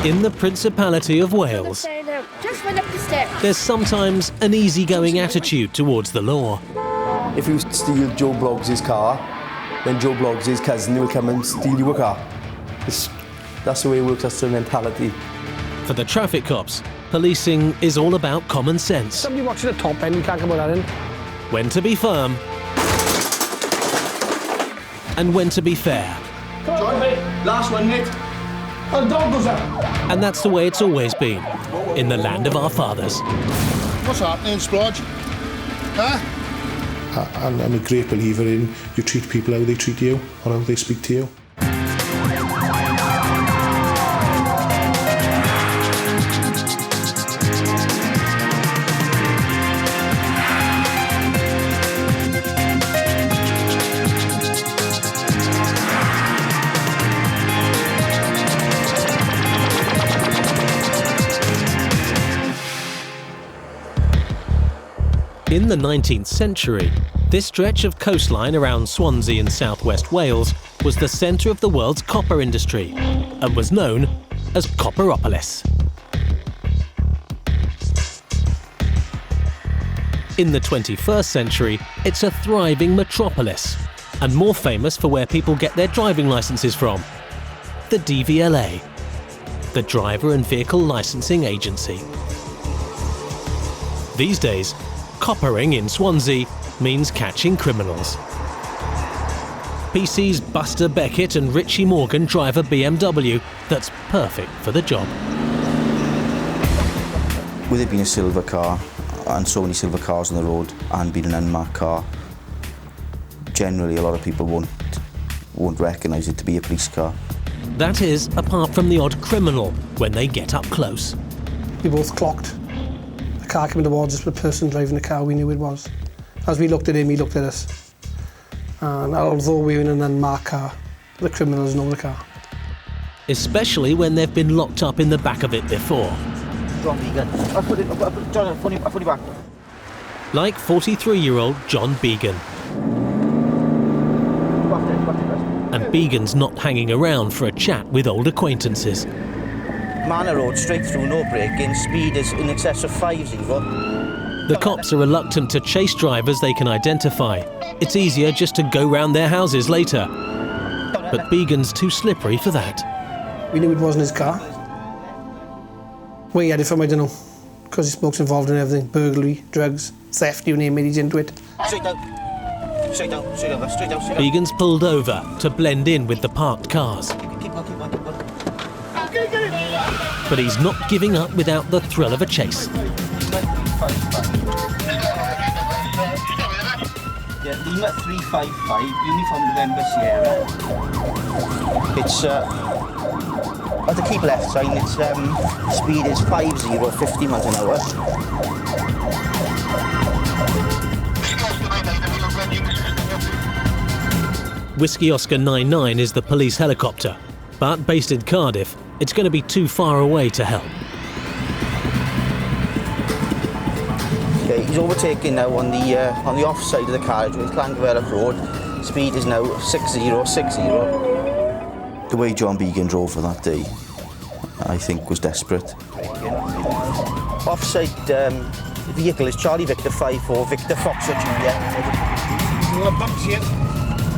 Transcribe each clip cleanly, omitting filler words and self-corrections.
In the Principality of Wales, Just went up the steps. there's sometimes an easygoing attitude towards the law. If you steal Joe Bloggs' car, then Joe Bloggs' cousin will come and steal your car. That's the way it works, that's the mentality. For the traffic cops, policing is all about common sense. Somebody watching the top end, you can't come on that in. When to be firm and when to be fair. John, last one, mate. The dog goes up. And that's the way it's always been in the land of our fathers. What's happening, Splodge? Huh? And I'm a great believer in you treat people how they treat you or how they speak to you. In the 19th century, this stretch of coastline around Swansea in southwest Wales was the centre of the world's copper industry and was known as Copperopolis. In the 21st century, it's a thriving metropolis and more famous for where people get their driving licences from, the DVLA, the Driver and Vehicle Licensing Agency. These days, coppering in Swansea means catching criminals. PC's Buster Beckett and Richie Morgan drive a BMW that's perfect for the job. With it being a silver car and so many silver cars on the road and being an unmarked car, generally a lot of people won't recognise it to be a police car. That is, apart from the odd criminal when they get up close. We both clocked. The car came towards us with the person driving the car, we knew it was. As we looked at him, he looked at us. And although we were in an unmarked car, the criminals know the car. Especially when they've been locked up in the back of it before. John Began. I'll put it back. Like 43-year-old John Began. And Began's not hanging around for a chat with old acquaintances. Manor Road, straight through, no braking, speed is in excess of 50. The cops are reluctant to chase drivers they can identify. It's easier just to go round their houses later. But Began's too slippery for that. We knew it wasn't his car. Where he had it from, I don't know. Because his smoke's involved in everything. Burglary, drugs, theft, you name it, he's into it. Straight down. Straight down, straight down, straight down, straight down. Began's pulled over to blend in with the parked cars. Keep on, keep on, keep on. But he's not giving up without the thrill of a chase. Yeah, Lima 355, Uniform November Sierra. It's at the keep left sign, its speed is 50 miles an hour. Whiskey Oscar 99 is the police helicopter, but based in Cardiff, it's going to be too far away to help. Yeah, he's overtaking now on the off side of the carriageway, Llangyfeirdd Road. Speed is now 60. The way John Began drove for that day, I think, was desperate. Offside vehicle is Charlie Victor 54, Victor Foxer Jr.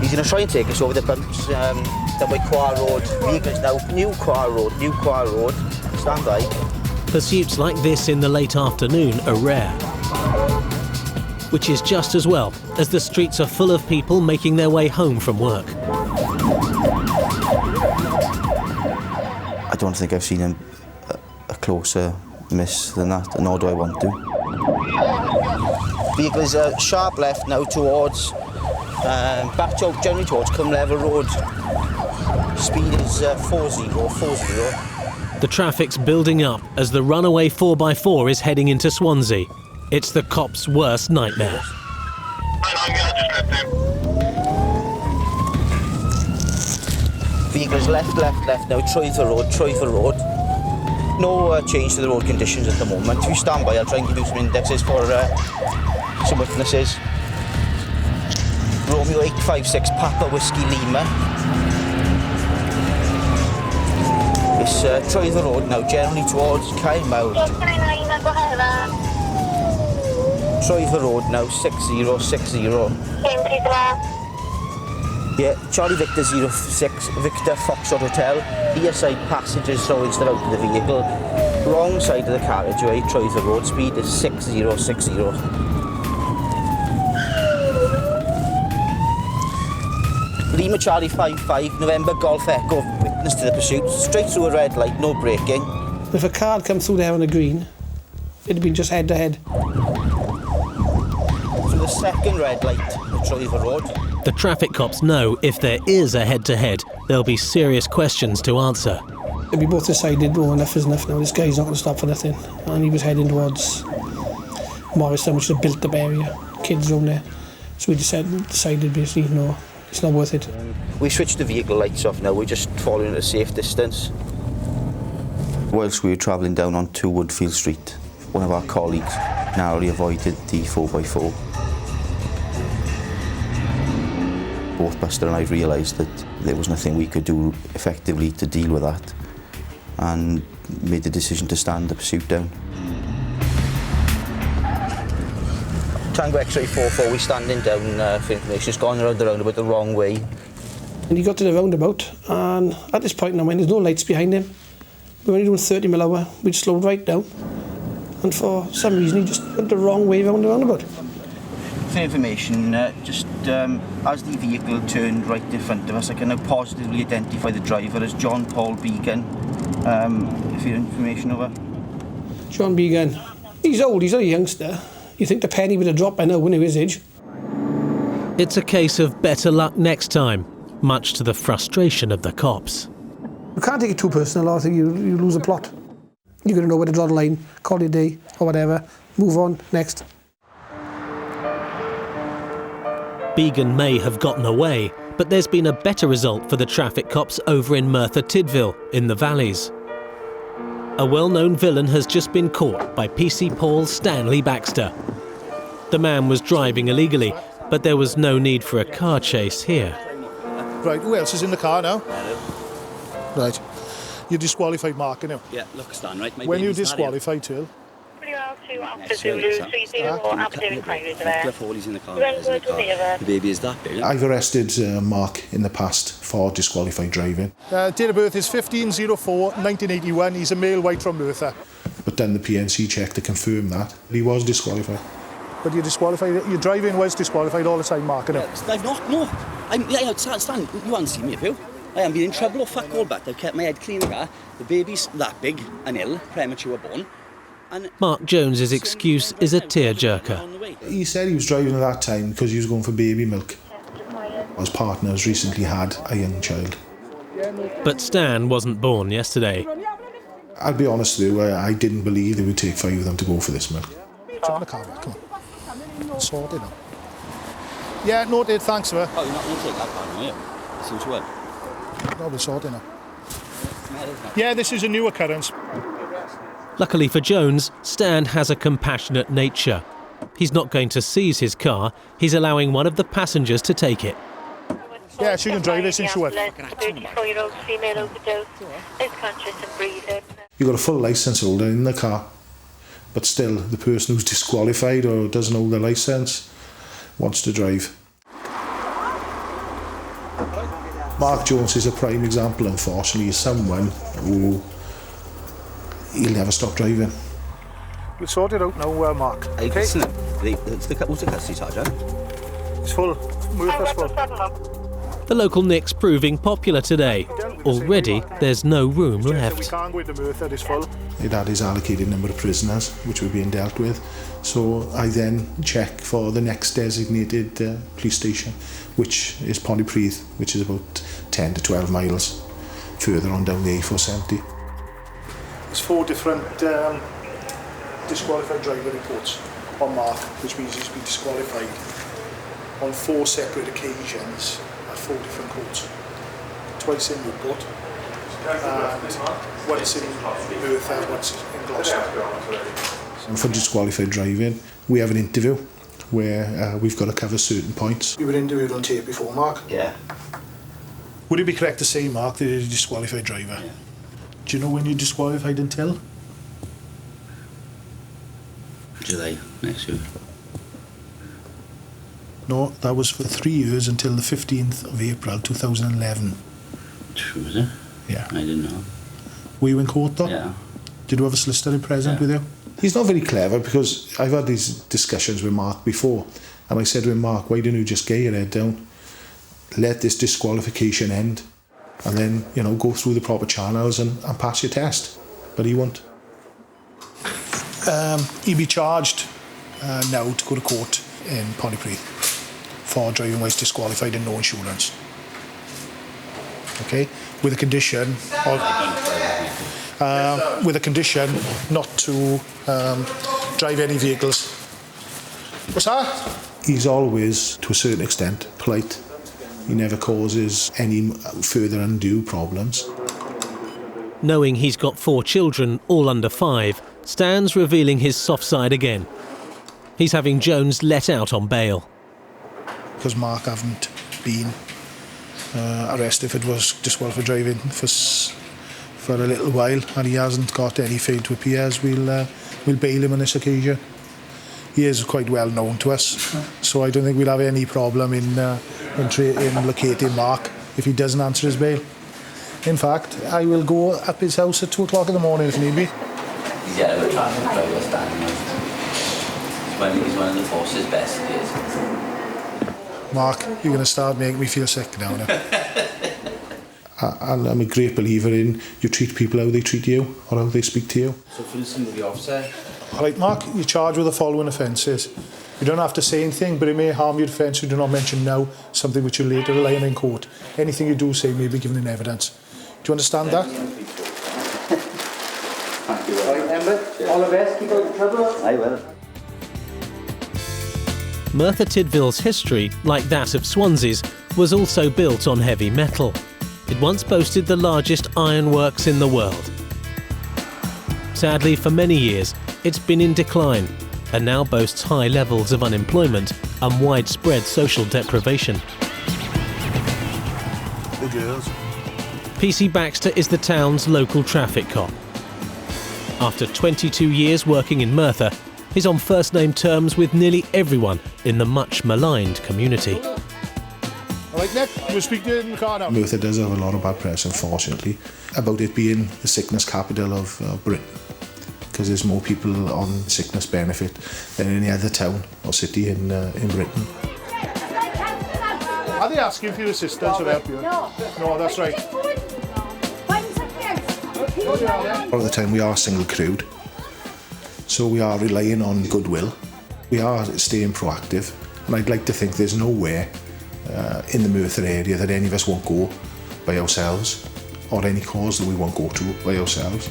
He's going to try and take us over the bumps down by Quar Road. Vehicle is now New Quar Road. Stand by. Pursuits like this in the late afternoon are rare. Which is just as well, as the streets are full of people making their way home from work. I don't think I've seen a closer miss than that, nor do I want to. Vehicle is sharp left now towards, back generally towards Cumlevel Road. Speed is 40. The traffic's building up as the runaway 4x4 is heading into Swansea. It's the cops' worst nightmare. Vehicles left now, Troyford Road. No change to the road conditions at the moment. If you stand by, I'll try and give you some indexes for some witnesses. Romeo 856 Papa Whiskey Lima. It's Troy the road now, generally towards Caermount. Troy the road now, 6060. Yeah, Charlie Victor 06, Victor Foxtrot Hotel. Rear side passengers so instead out of the vehicle. Wrong side of the carriageway, Troy the road, speed is 6060. Lima Charlie 55, November Golf Echo, witness to the pursuit. Straight through a red light, no braking. If a car had come through there on a green, it'd been just head to head. Through the second red light at Troy the road. The traffic cops know if there is a head-to-head, there'll be serious questions to answer. We both decided, oh, enough is enough now, this guy's not going to stop for nothing. And he was heading towards Morristown, which is a built-up area, kids around there. So we decided basically, no, it's not worth it. We switched the vehicle lights off now, we're just following at a safe distance. Whilst we were travelling down on 2 Woodfield Street, one of our colleagues narrowly avoided the 4x4. Both Buster and I realised that there was nothing we could do effectively to deal with that and made the decision to stand the pursuit down. Tango X-ray 44, we're standing down for information. It's gone around the roundabout the wrong way. And he got to the roundabout, and at this point in our mind, there's no lights behind him. We were only doing 30 mile an hour, we'd slowed right down. And for some reason, he just went the wrong way around the roundabout. For information, as the vehicle turned right in front of us, I can now positively identify the driver as John Paul Began. If you have information over. John Began. He's old, he's not a youngster. You think the penny would have dropped by now, wouldn't he, his age? It's a case of better luck next time, much to the frustration of the cops. You can't take it too personal, or I think you lose the plot. You're going to know where to draw the line, call it a day, or whatever, move on, next. Began may have gotten away, but there's been a better result for the traffic cops over in Merthyr Tydfil, in the Valleys. A well-known villain has just been caught by PC Paul Stanley Baxter. The man was driving illegally, but there was no need for a car chase here. Right, who else is in the car now? Right. You're disqualified, Mark, you know? Yeah, look, Stan, right? When you disqualified, Till? The baby is that big. I've arrested Mark in the past for disqualified driving. Date of birth is 15/04/1981. He's a male, white from Merthyr. But done the PNC check to confirm that he was disqualified. But you're disqualified. Your driving was disqualified all the time, Mark, you know? I've not, no. Stan, you haven't seen me, have you? I haven't been in trouble or fuck all, but I've kept my head clean. The baby's that big and ill, premature born. And Mark Jones's excuse is a tearjerker. He said he was driving at that time because he was going for baby milk. His partner's recently had a young child. But Stan wasn't born yesterday. I'll be honest with you, I didn't believe it would take 5 of them to go for this milk. Jump in the car, mate, come on. Sorted now. Yeah, noted, thanks, sir. Oh, you're not going to take that car, are you? Seems well. No, we're sorted now. Yeah, this is a new occurrence. Luckily for Jones, Stan has a compassionate nature. He's not going to seize his car, he's allowing one of the passengers to take it. Yeah, she can drive this and she will. 34-year-old female overdose, is conscious and breathing. You've got a full licence holder in the car, but still the person who's disqualified or doesn't hold the licence wants to drive. Mark Jones is a prime example, unfortunately. He's someone who he'll never stop driving. We'll sort it out now, Mark. Hey, okay? listen, what's the custody charge, eh? It's full. Merthyr's full. The local Nick's proving popular today. Already, there's no room We left. can't go into Merthyr, it's full. It had his allocated number of prisoners, which were being dealt with. So I then check for the next designated police station, which is Pontypridd, which is about 10 to 12 miles further on down the A470. There's 4 different disqualified driver reports on Mark, which means he's been disqualified on 4 separate occasions at 4 different courts. Twice in Newport, and once in Merthyr, once in Gloucester. And for disqualified driving, we have an interview where we've got to cover certain points. You were interviewed on tape before, Mark? Yeah. Would it be correct to say, Mark, that you're a disqualified driver? Yeah. Do you know when you're disqualified until? July next year. No, that was for 3 years until the 15th of April 2011. Was it? Yeah. I didn't know. Were you in court though? Yeah. Did you have a solicitor present with you? He's not very clever, because I've had these discussions with Mark before, and I said to him, Mark, why don't you just get your head down, let this disqualification end, and then, you know, go through the proper channels and pass your test. But he won't. He'll be charged now to go to court in Pontypridd for driving whilst disqualified and no insurance. Okay, with a condition not to drive any vehicles. What's that? He's always, to a certain extent, polite. He never causes any further undue problems. Knowing he's got 4 children, all under 5, Stan's revealing his soft side again. He's having Jones let out on bail. Because Mark haven't been arrested if it was disqualified driving for a little while, and he hasn't got any fail to appear, we'll bail him on this occasion. He is quite well known to us, so I don't think we'll have any problem in locating Mark if he doesn't answer his bail. In fact, I will go up his house at 2 o'clock in the morning if need be. He's yet of a traffic driver standing. He's one of the force's best years. Mark, you're going to start making me feel sick now. And I'm a great believer in you treat people how they treat you or how they speak to you. So for the officer. All right, Mark, you're charged with the following offences. You don't have to say anything, but it may harm your defence. You do not mention now something which you later rely on in court. Anything you do say may be given in evidence. Do you understand that? Thank you. All right, Emma, all the best. Keep out of trouble. I will. Merthyr Tydfil's history, like that of Swansea's, was also built on heavy metal. It once boasted the largest ironworks in the world. Sadly, for many years, it's been in decline and now boasts high levels of unemployment and widespread social deprivation. The girls. PC Baxter is the town's local traffic cop. After 22 years working in Merthyr, he's on first-name terms with nearly everyone in the much maligned community. All right, Nick, we'll speak to you in the car now. Merthyr does have a lot of bad press, unfortunately, about it being the sickness capital of Britain, because there's more people on sickness benefit than any other town or city in Britain. Are they asking for your assistance or help you? No, that's right. A lot of the time we are single crewed, so we are relying on goodwill. We are staying proactive, and I'd like to think there's nowhere in the Merthyr area that any of us won't go by ourselves, or any cause that we won't go to by ourselves.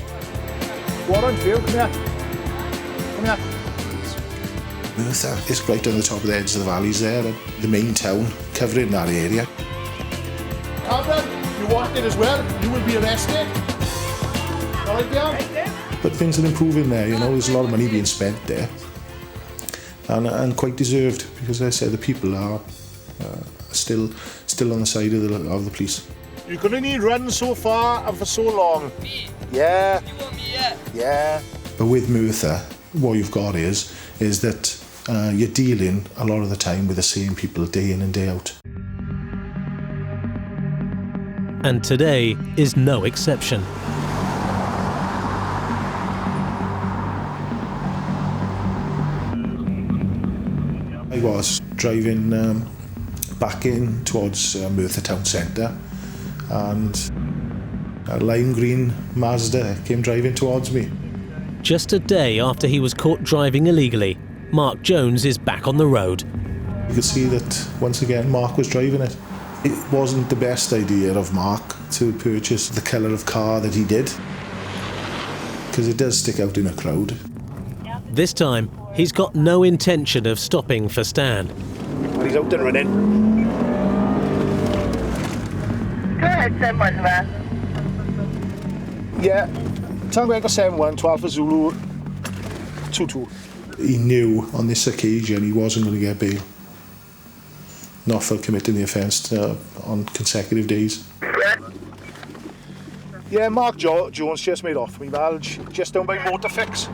Warren, come here. Come here. Merthyr is right on the top of the edge of the valleys there, the main town covering that area. Cameron, you want it as well? You will be arrested. All right, Bjorn? But things are improving there, you know, there's a lot of money being spent there. And quite deserved, because as I said, the people are still on the side of the police. You can only run so far and for so long. Me? Yeah. You want me, yeah? Yeah. But with Merthyr, what you've got is that you're dealing a lot of the time with the same people day in and day out. And today is no exception. I was driving back in towards Merthyr town centre, and a lime green Mazda came driving towards me. Just a day after he was caught driving illegally, Mark Jones is back on the road. You could see that once again Mark was driving it. It wasn't the best idea of Mark to purchase the colour of car that he did, because it does stick out in a crowd. This time, he's got no intention of stopping for Stan. He's out and running. Go ahead, 7-1 there. Yeah, Tango Echo 7-1, 12 for Zulu, 2-2. He knew on this occasion he wasn't going to get bail. Not for committing the offence on consecutive days. Yeah, Mark Jones just made off me, Balge, just down by Motorfix.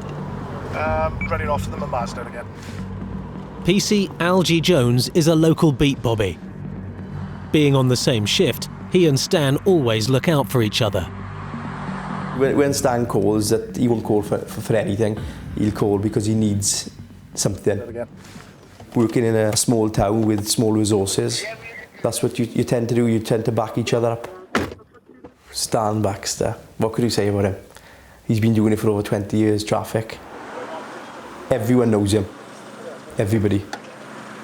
Running off to the Mazda again. PC Algie Jones is a local beat bobby. Being on the same shift, he and Stan always look out for each other. When Stan calls, that he won't call for anything. He'll call because he needs something. Working in a small town with small resources, that's what you tend to do. You tend to back each other up. Stan Baxter, what could you say about him? He's been doing it for over 20 years, traffic. Everyone knows him. Everybody.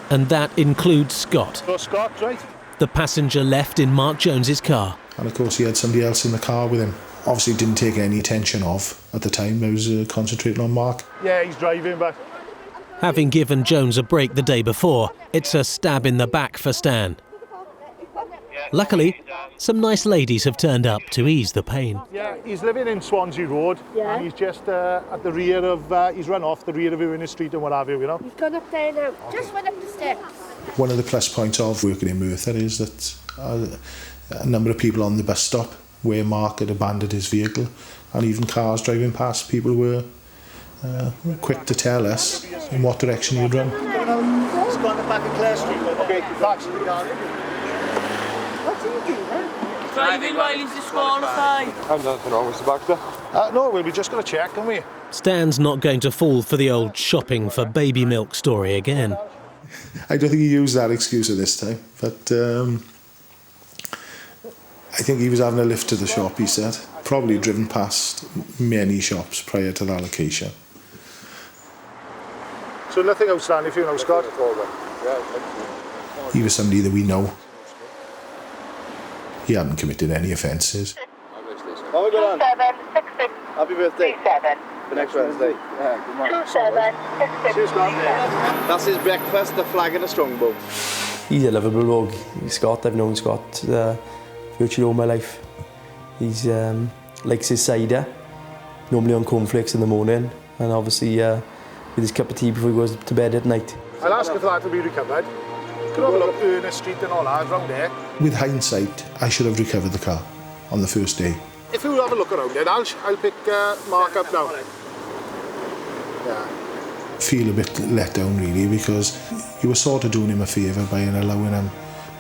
And that includes Scott. So Scott, right? The passenger left in Mark Jones's car. And of course he had somebody else in the car with him. Obviously didn't take any attention of at the time. I was concentrating on Mark. Yeah, he's driving back. Having given Jones a break the day before, it's a stab in the back for Stan. Luckily, some nice ladies have turned up to ease the pain. Yeah, he's living in Swansea Road, and he's just at the rear of, he's run off the rear of Ewing Street and what have you, you know. He's gone up there now. Just went up the steps. One of the plus points of working in Merthyr is that a number of people on the bus stop where Mark had abandoned his vehicle, and even cars driving past, people were quick to tell us in what direction you'd run. It's gone back in Clare Street. Okay, thanks. What are you doing then? Driving while he's disqualified. I'm nothing wrong, Mr. Baxter. No, well, we just got to check, haven't we? Stan's not going to fall for the old shopping for baby milk story again. I don't think he used that excuse at this time, but I think he was having a lift to the shop, he said. Probably driven past many shops prior to that location. So nothing outstanding for you now, Scott? He was somebody that we know. He hadn't committed any offences. Oh, we got on. 2766. Happy birthday. 37. For next Wednesday. Yeah, good morning. 2766. That's his breakfast, the flag and a strongbow. He's a lovable dog. Scott, I've known Scott virtually all my life. He's likes his cider, normally on cornflakes in the morning, and obviously with his cup of tea before he goes to bed at night. I'll ask if that will be recovered. Could have a look at Ernest Street and all that around there. With hindsight, I should have recovered the car on the first day. If you have a look around there, I'll pick Mark up now. Yeah. Feel a bit let down really, because you were sort of doing him a favour by allowing him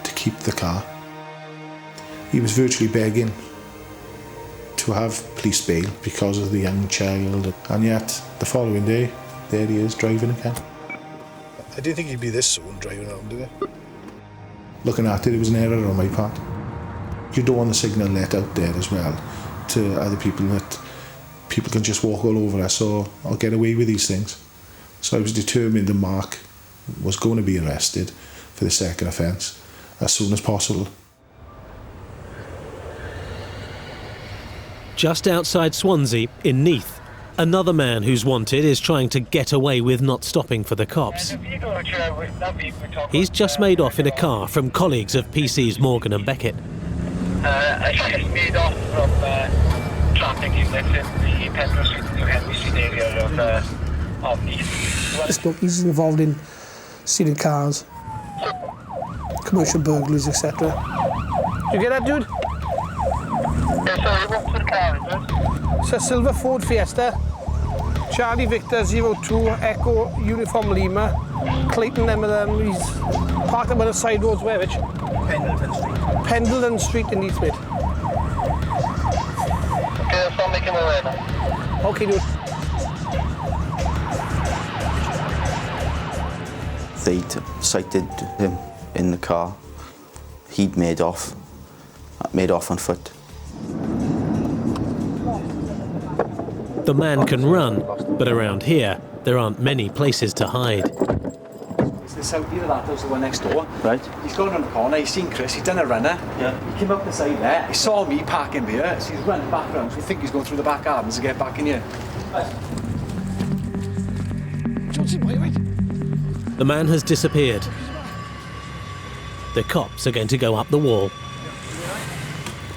to keep the car. He was virtually begging to have police bail because of the young child, and yet the following day, there he is driving again. I didn't think he'd be this soon driving around, did I? Looking at it was an error on my part. You don't want the signal let out there as well to other people that people can just walk all over us or get away with these things. So I was determined that Mark was going to be arrested for the second offence as soon as possible. Just outside Swansea, in Neath, another man who's wanted is trying to get away with not stopping for the cops. He's just made off in a car from colleagues of PC's Morgan and Beckett. I just made off from traffic units in the Pendle Street to Henry Street area of Neath. He's involved in stealing cars, commercial burglaries, etc. You get that, dude? Yeah, sorry, what's the car, is it? It's a silver Ford Fiesta. Charlie Victor 02 Echo Uniform Lima. Clayton Emmerham. He's parked up on the side roads where, which? Pendleton Street. Pendleton Street in Neath, mate. Okay, so I'll make him aware now. Okay, dude. They'd sighted him in the car. He'd made off on foot. The man can run, but around here, there aren't many places to hide. It's the south end of that house, the one next door. Right. He's gone around the corner, he's seen Chris, he's done a runner. Yeah. He came up the side there, he saw me parking here, so he's run back round. So we think he's going through the back gardens to get back in here. The man has disappeared. The cops are going to go up the wall.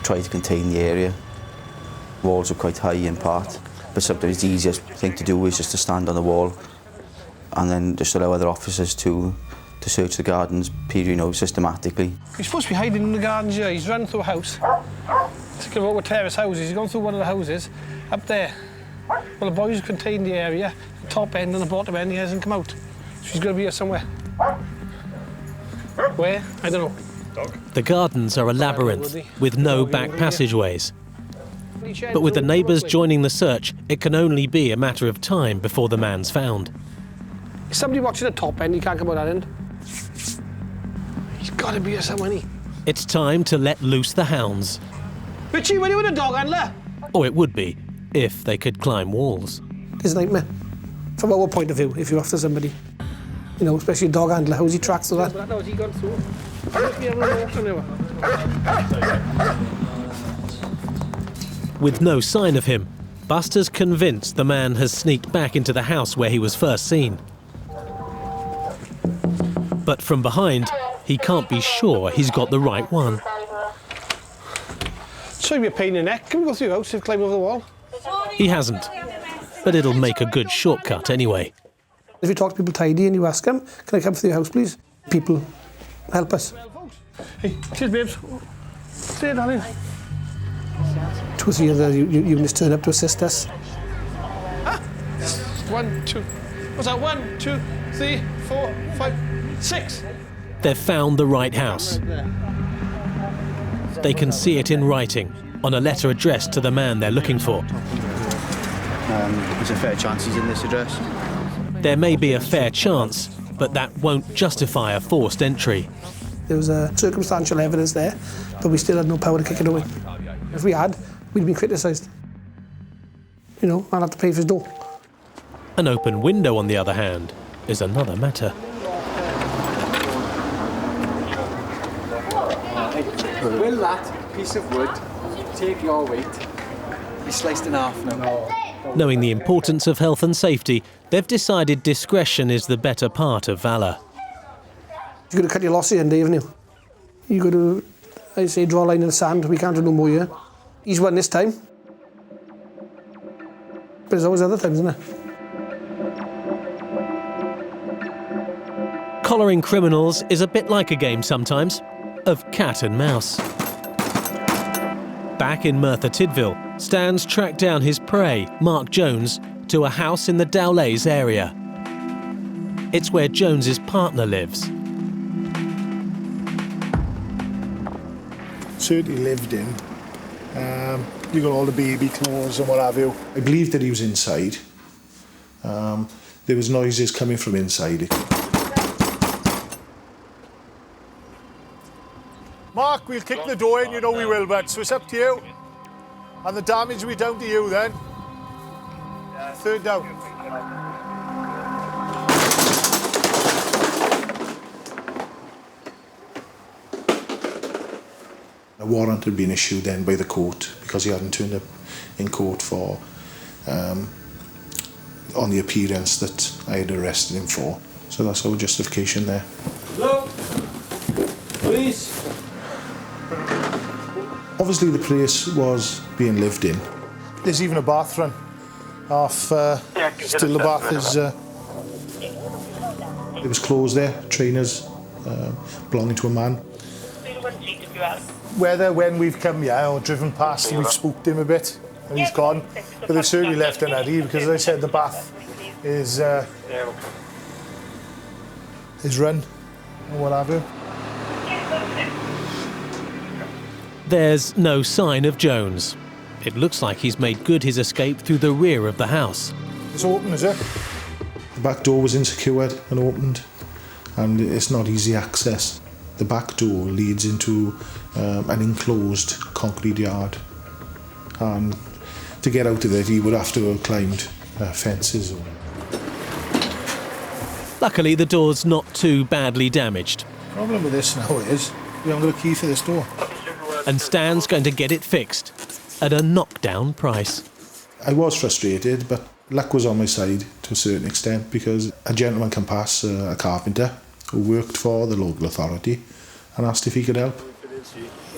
Try to contain the area. Walls are quite high in part, but sometimes the easiest thing to do is just to stand on the wall and then just allow other officers to search the gardens, systematically. He's supposed to be hiding in the gardens here. He's run through a house. Thinking about terrace houses. He's gone through one of the houses up there. Well, the boys contained the area, the top end and the bottom end. He hasn't come out. She's going to be here somewhere. Where? I don't know. The gardens are a labyrinth with no back passageways. But with the neighbours joining the search, it can only be a matter of time before the man's found. Somebody watching the top end, he can't come out that end. He's got to be here somewhere, hasn't he? It's time to let loose the hounds. Richie, when you with a dog handler? Or it would be, if they could climb walls. It's a nightmare. From our point of view, if you're after somebody. You know, especially a dog handler, how's he tracks to that? How's he gone through? With no sign of him, Buster's convinced the man has sneaked back into the house where he was first seen. But from behind, he can't be sure he's got the right one. It's going to be a pain in the neck. Can we go through your house and climb over the wall? He hasn't, but it'll make a good shortcut anyway. If you talk to people tidy and you ask them, can I come through your house, please? People help us. Hey, cheers, babes. See you, darling. 2 or 3 other units turn up to assist us. 1, 2. What's that? 1, 2, 3, 4, 5, 6. They've found the right house. They can see it in writing, on a letter addressed to the man they're looking for. There's a fair chance he's in this address. There may be a fair chance, but that won't justify a forced entry. There was circumstantial evidence there, but we still had no power to kick it away. If we had, we'd been criticised. You know, I'll have to pay for his door. An open window, on the other hand, is another matter. Will that piece of wood take your weight? Be sliced in half now. Knowing the importance of health and safety, they've decided discretion is the better part of valour. You've got to cut your losses in, haven't you? You've got to, I say, draw a line in the sand. We can't do no more here. He's won this time. But there's always other times, isn't there? Collaring criminals is a bit like a game sometimes, of cat and mouse. Back in Merthyr Tydfil, Stan's tracked down his prey, Mark Jones, to a house in the Dowlays area. It's where Jones's partner lives. Certainly lived in. You got all the baby clothes and what have you. I believe that he was inside. There was noises coming from inside. Mark, we'll kick the door in, you know we will, but so it's up to you. And the damage will be down to you then. 3rd down. A warrant had been issued then by the court because he hadn't turned up in court for on the appearance that I had arrested him for. So that's our justification there. Hello? Please? Obviously the place was being lived in. There's even a bathroom. Still the bath is... It was closed there, trainers belonging to a man. Whether when we've come here or driven past and we've spooked him a bit and he's gone, but they've certainly left an eddy because, as I said, the bath is run or what have you. There's no sign of Jones. It looks like he's made good his escape through the rear of the house. It's open, is it? The back door was unsecured and opened, and it's not easy access. The back door leads into an enclosed concrete yard, and to get out of it he would have to have climbed fences. Luckily the door's not too badly damaged. The problem with this now is we haven't got a key for this door. And Stan's going to get it fixed at a knockdown price. I was frustrated, but luck was on my side to a certain extent because a gentleman can pass, a carpenter who worked for the local authority, and asked if he could help.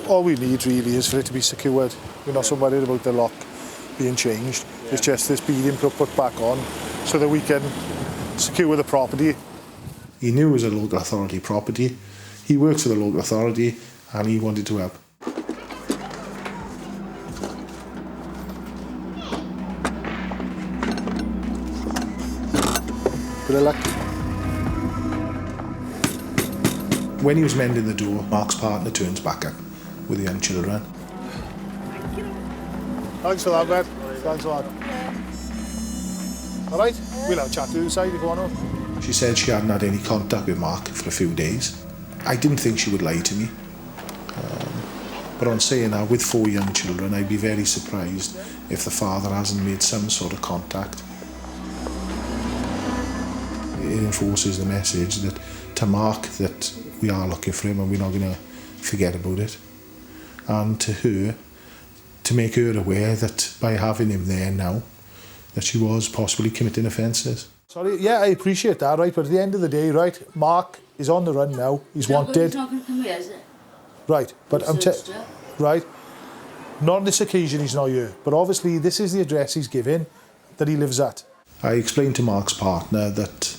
All we need really is for it to be secured. We're not so worried about the lock being changed. It's just this beading put back on so that we can secure the property. He knew it was a local authority property. He works for the local authority and he wanted to help. Good luck. When he was mending the door, Mark's partner turns back up with the young children. Thanks for that, mate. Thanks a lot. All right, we'll have a chat to you inside if you want to. She said she hadn't had any contact with Mark for a few days. I didn't think she would lie to me. But on saying that, with 4 young children, I'd be very surprised if the father hasn't made some sort of contact. It enforces the message that to Mark that we are looking for him and we're not going to forget about it. And to her, to make her aware that by having him there now, that she was possibly committing offences. Sorry, yeah, I appreciate that, right? But at the end of the day, right, Mark is on the run now. He's wanted. He's not going to come here, is it? Right, but right, not on this occasion he's not here. But obviously this is the address he's given that he lives at. I explained to Mark's partner that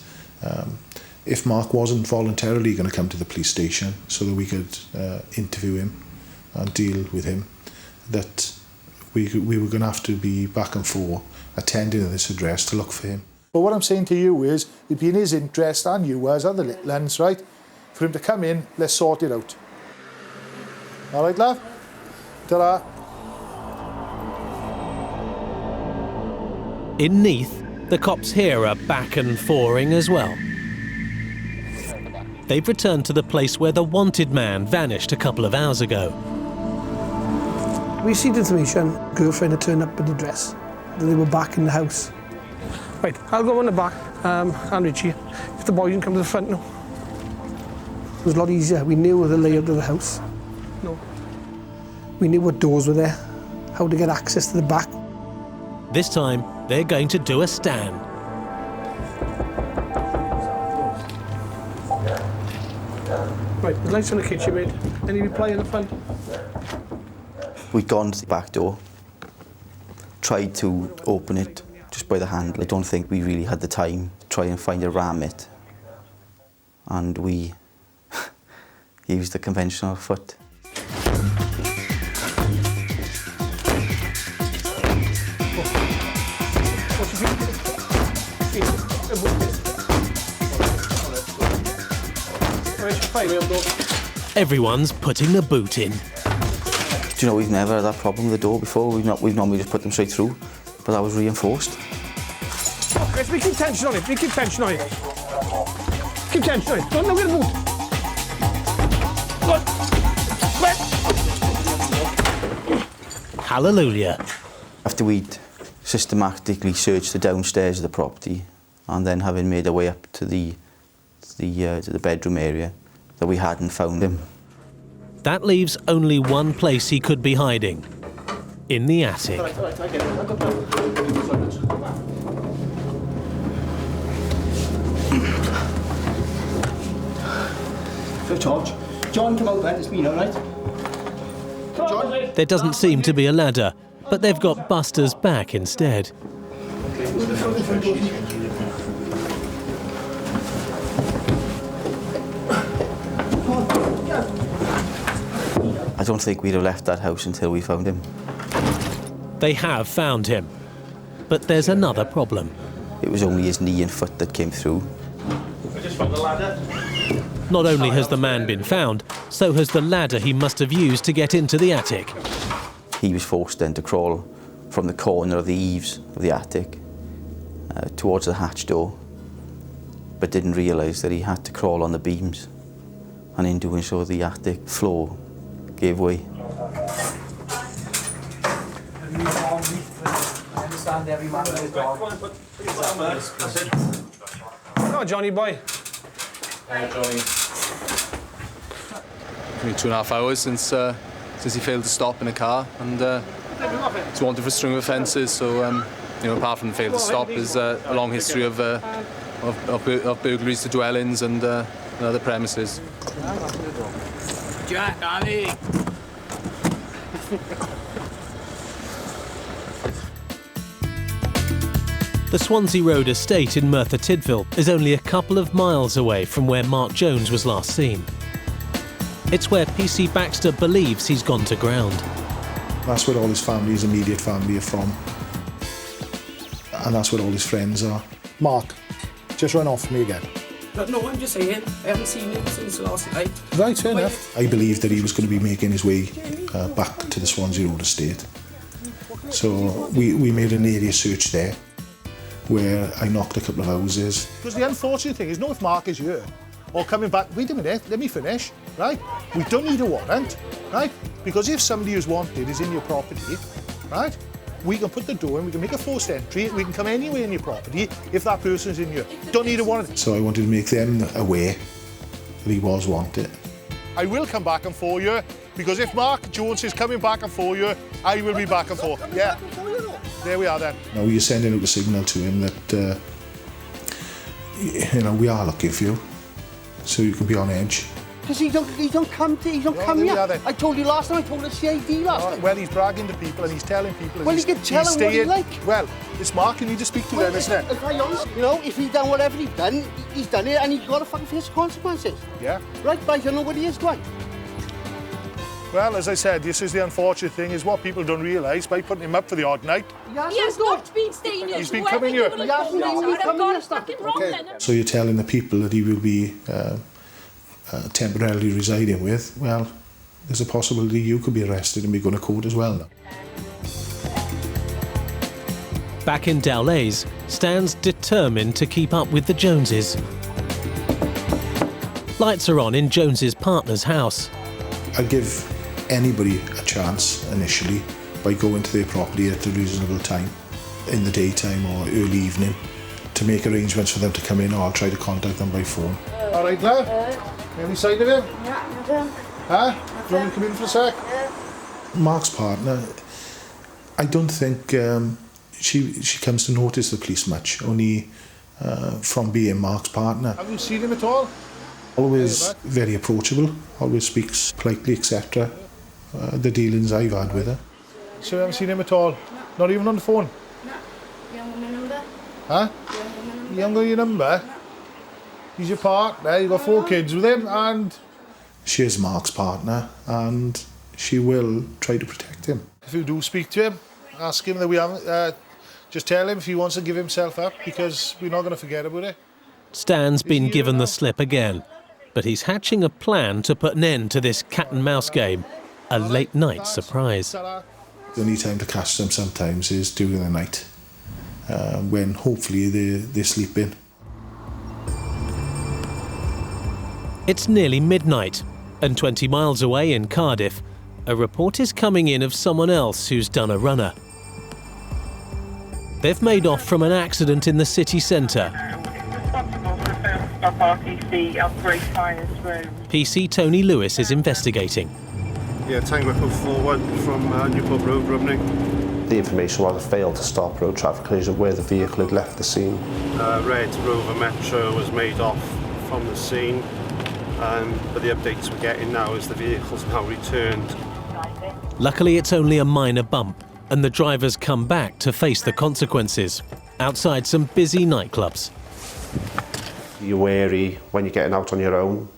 if Mark wasn't voluntarily going to come to the police station so that we could interview him and deal with him, that we were going to have to be back and forth attending to this address to look for him. But what I'm saying to you is, it'd be in his interest and you as other little ones, right? For him to come in, let's sort it out. All right, love? Ta-ra. In Neath, the cops here are back and forthing as well. They've returned to the place where the wanted man vanished a couple of hours ago. We received information, girlfriend had turned up at the address, that they were back in the house. Right, I'll go on the back, and Richie, if the boys can come to the front now. It was a lot easier. We knew the layout of the house. No. We knew what doors were there, how to get access to the back. This time, they're going to do a stand. Right, the lights on the kitchen, mate. Any reply in the front? We'd gone to the back door, tried to open it just by the handle. I don't think we really had the time to try and find a ram it. And we used the conventional foot. Everyone's putting the boot in. Do you know, we've never had that problem with the door before. We've normally just put them straight through, but that was reinforced. Let's keep tension on it, keep tension on it. Keep tension on it, don't look at the boot. Hallelujah. After we'd systematically searched the downstairs of the property and then having made our way up to the bedroom area, that we hadn't found him. That leaves only one place he could be hiding. In the attic. So, George, John, come out then, it's me, all right? There doesn't seem to be a ladder, but they've got Buster's back instead. I don't think we'd have left that house until we found him. They have found him, but there's another problem. It was only his knee and foot that came through. I just found the ladder. Not only has the man been found, so has the ladder he must have used to get into the attic. He was forced then to crawl from the corner of the eaves of the attic towards the hatch door, but didn't realise that he had to crawl on the beams, and in doing so the attic floor gave way. I understand every man with his dog. No, Johnny boy. Johnny. I mean, 2.5 hours since he failed to stop in a car, and he's wanted for a string of offences. So, you know, apart from the failed to stop, there's a long history of burglaries to dwellings and other premises. Jack, Ali. The Swansea Road estate in Merthyr Tydfil is only a couple of miles away from where Mark Jones was last seen. It's where PC Baxter believes he's gone to ground. That's where all his family, his immediate family, are from. And that's where all his friends are. Mark, just run off me again. No, I'm just saying, I haven't seen him since last night. Right, fair enough. I believed that he was going to be making his way back to the Swansea Road estate. So we made an area search there where I knocked a couple of houses. Because the unfortunate thing is, if Mark is here or coming back, wait a minute, let me finish, right? We don't need a warrant, right? Because if somebody who's wanted is in your property, right? We can put the door in, we can make a forced entry, we can come anywhere in your property if that person's in here. Don't need a warrant. So I wanted to make them aware that he was wanted. I will come back and for you, because if Mark Jones is coming back and for you, I will be back and forth. Yeah. There we are then. Now you're sending out a signal to him that, we are looking for you, so you can be on edge. Because he don't come here. I told you last time, I told the CID last time. Well, he's bragging to people and he's telling people. Well, he can tell them what he like. Well, it's Mark, you need to speak to them, isn't it? If I honest, if he's done whatever he's done it and he's got to fucking face the consequences. Yeah. Right, but I don't know what he is, right? Well, as I said, this is the unfortunate thing, is what people don't realise by putting him up for the odd night. He has not been staying here. He's been coming here. So you're telling the people that he will be temporarily residing with, well, there's a possibility you could be arrested and be going to court as well now. Back in Dowlais, Stan's determined to keep up with the Joneses. Lights are on in Jones's partner's house. I'd give anybody a chance initially by going to their property at a reasonable time, in the daytime or early evening, to make arrangements for them to come in, or I'll try to contact them by phone. All right, love? Any sign of him? Yeah, nothing. Huh? Do you want me to come in for a sec? Mark's partner, I don't think she comes to notice the police much, only from being Mark's partner. Have you seen him at all? Always very approachable, always speaks politely, etc. The dealings I've had with her. So you haven't seen him at all? Not even on the phone? No. You haven't got my number? Huh? You haven't got your number? He's your partner, you've got 4 kids with him, and... She is Mark's partner, and she will try to protect him. If you do speak to him, ask him that we haven't... just tell him if he wants to give himself up, because we're not going to forget about it. Stan's been given the slip again, but he's hatching a plan to put an end to this cat-and-mouse game, a late-night surprise. The only time to catch them sometimes is during the night, when hopefully they're sleeping. It's nearly midnight, and 20 miles away in Cardiff, a report is coming in of someone else who's done a runner. They've made off from an accident in the city centre. PC Tony Lewis is investigating. Yeah, Tango Echo 41 from Newport Road, Romney. The information was a failed to stop road traffic collision where the vehicle had left the scene. Red Rover Metro was made off from the scene, but the updates we're getting now is the vehicle's now returned. Luckily, it's only a minor bump, and the driver's come back to face the consequences, outside some busy nightclubs. You're wary when you're getting out on your own.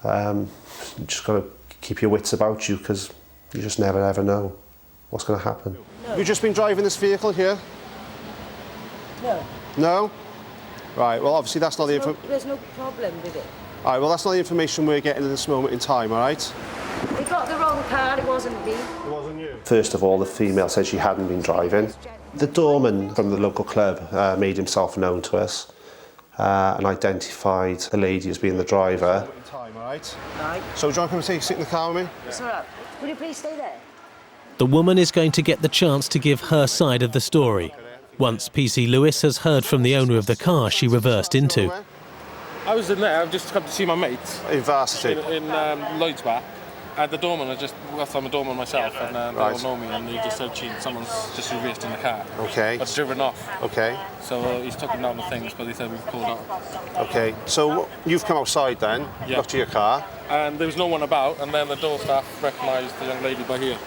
You just got to keep your wits about you, because you just never ever know what's going to happen. Have you just been driving this vehicle here? No. No? Right, well obviously that's not the information. There's no problem with it. All right, well that's not the information we're getting at this moment in time, all right? They got the wrong car, it wasn't me. It wasn't you? First of all, the female said she hadn't been driving. The doorman from the local club made himself known to us and identified the lady as being the driver. Time, all right? Right. So do you want to come and sit in the car with me? It's all right. Will you please stay there? The woman is going to get the chance to give her side of the story. Once PC Lewis has heard from the owner of the car she reversed into. I was in there, I've just come to see my mate. In Varsity? In Lloyd's Bar. And the doorman, I'm a doorman myself, and they all know me, and he just said, someone's just reversed in the car. Okay. I've driven off. Okay. So he's taken down the things, but he said we've pulled up. Okay, so you've come outside then, looked to your car. And there was no one about, and then the door staff recognised the young lady by here.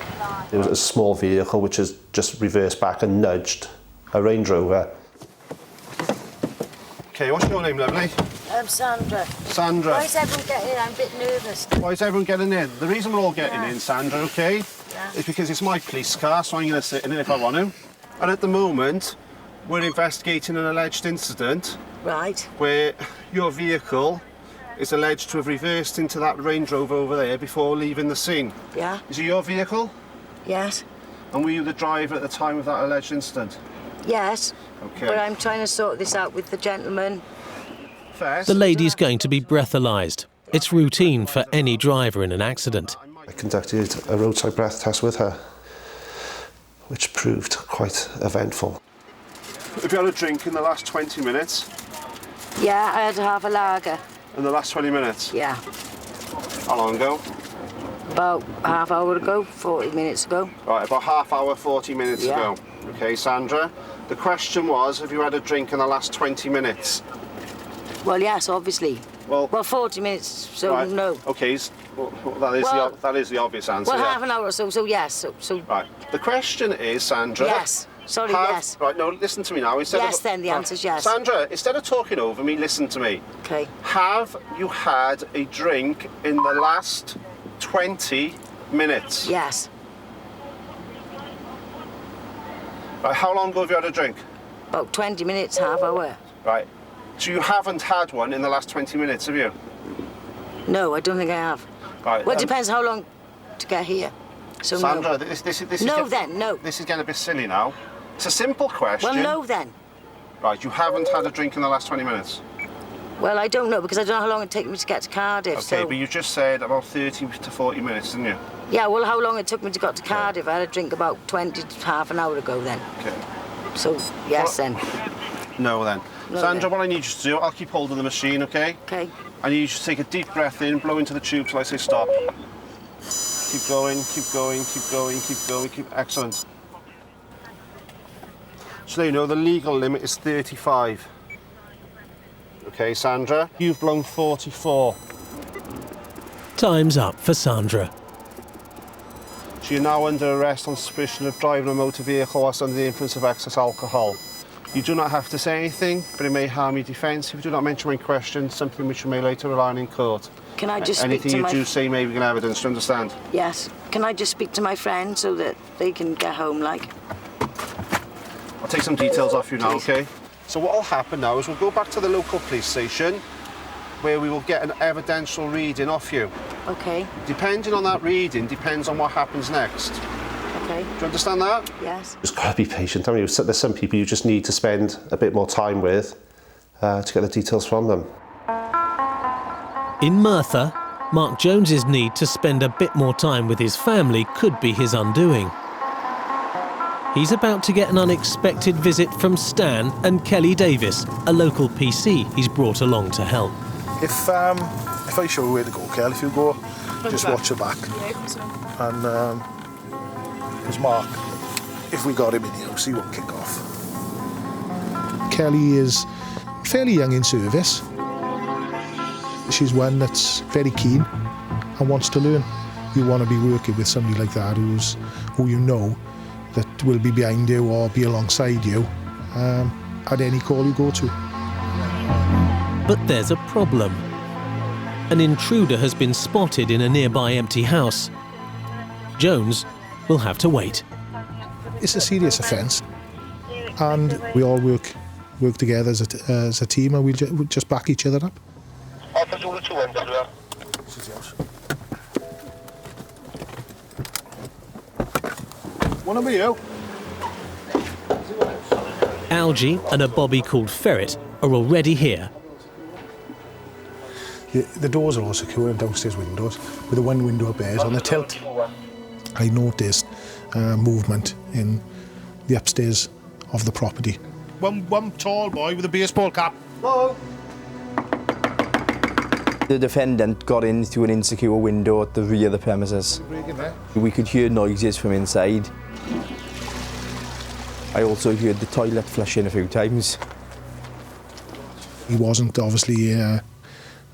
It was a small vehicle which has just reversed back and nudged a Range Rover. Okay, what's your name, lovely? Sandra. Sandra. Why is everyone getting in? I'm a bit nervous. Why is everyone getting in? The reason we're all getting in, Sandra, okay, is because it's my police car, so I'm going to sit in it if I want to. And at the moment, we're investigating an alleged incident Right. where your vehicle is alleged to have reversed into that Range Rover over there before leaving the scene. Yeah. Is it your vehicle? Yes. And were you the driver at the time of that alleged incident? Yes. Okay. But I'm trying to sort this out with the gentleman. First, The lady's going to be breathalyzed. It's routine for any driver in an accident. I conducted a roadside breath test with her, which proved quite eventful. Have you had a drink in the last 20 minutes? Yeah, I had to have a lager. In the last 20 minutes? Yeah. How long ago? About half hour ago, 40 minutes ago. Right, about half hour, 40 minutes Yeah. ago. Okay, Sandra. The question was, have you had a drink in the last 20 minutes? Well, yes, obviously. Well, 40 minutes, so right. no. Okay, that is the obvious answer. Well, yeah. half an hour or so, so yes. So Right. The question is, Sandra. Yes. Sorry, yes. Right, no, listen to me now. Yes, then, the answer's yes. Sandra, instead of talking over me, listen to me. Okay. Have you had a drink in the last 20 minutes? Yes. Right, how long ago have you had a drink? About 20 minutes, half hour. Right. So you haven't had one in the last 20 minutes, have you? No, I don't think I have. Right. Well, it depends how long to get here. So Sandra, no. this is No, then, no. This is getting a bit silly now. It's a simple question. Well, no, then. Right, you haven't had a drink in the last 20 minutes. Well, I don't know, because I don't know how long it takes me to get to Cardiff, Okay, so... but you just said about 30 to 40 minutes, didn't you? Yeah, well, how long it took me to get to Cardiff? I had a drink about 20 to half an hour ago, then. Okay. So, yes, then. No, then. No, Sandra, then. what I need you to do, I'll keep hold of the machine, okay? Okay. I need you to take a deep breath in, blow into the tube till I say stop. Keep going, keep going, keep going, keep going, excellent. So you know, the legal limit is 35. Okay, Sandra, you've blown 44. Time's up for Sandra. So you're now under arrest on suspicion of driving a motor vehicle whilst under the influence of excess alcohol. You do not have to say anything, but it may harm your defence if you do not mention when questioned, something which you may later rely on in court. Can I just speak to Anything my... you do say may be evidence, do you understand? Yes. Can I just speak to my friend so that they can get home, like? I'll take some details off you now, okay? So what will happen now is we'll go back to the local police station where we will get an evidential reading off you. Okay. Depending on that reading, depends on what happens next. Okay. Do you understand that? Yes. Just got to be patient. I mean, there's some people you just need to spend a bit more time with to get the details from them. In Merthyr, Mark Jones's need to spend a bit more time with his family could be his undoing. He's about to get an unexpected visit from Stan and Kelly Davis, a local PC he's brought along to help. If I show you where to go, Kel, if you go, just watch your back. And there's Mark. If we got him in the house, he won't kick off. Kelly is fairly young in service. She's one that's very keen and wants to learn. You want to be working with somebody like that who you know that will be behind you or be alongside you at any call you go to. But there's a problem. An intruder has been spotted in a nearby empty house. Jones will have to wait. It's a serious offence, and we all work together as a team, and we'll just back each other up. What about you? Algie and a bobby called Ferret are already here. The doors are all secure and downstairs windows, with the one window upstairs on the tilt. I noticed movement in the upstairs of the property. One tall boy with a baseball cap. Hello. The defendant got in through an insecure window at the rear of the premises. We could hear noises from inside. I also heard the toilet flushing a few times. He wasn't obviously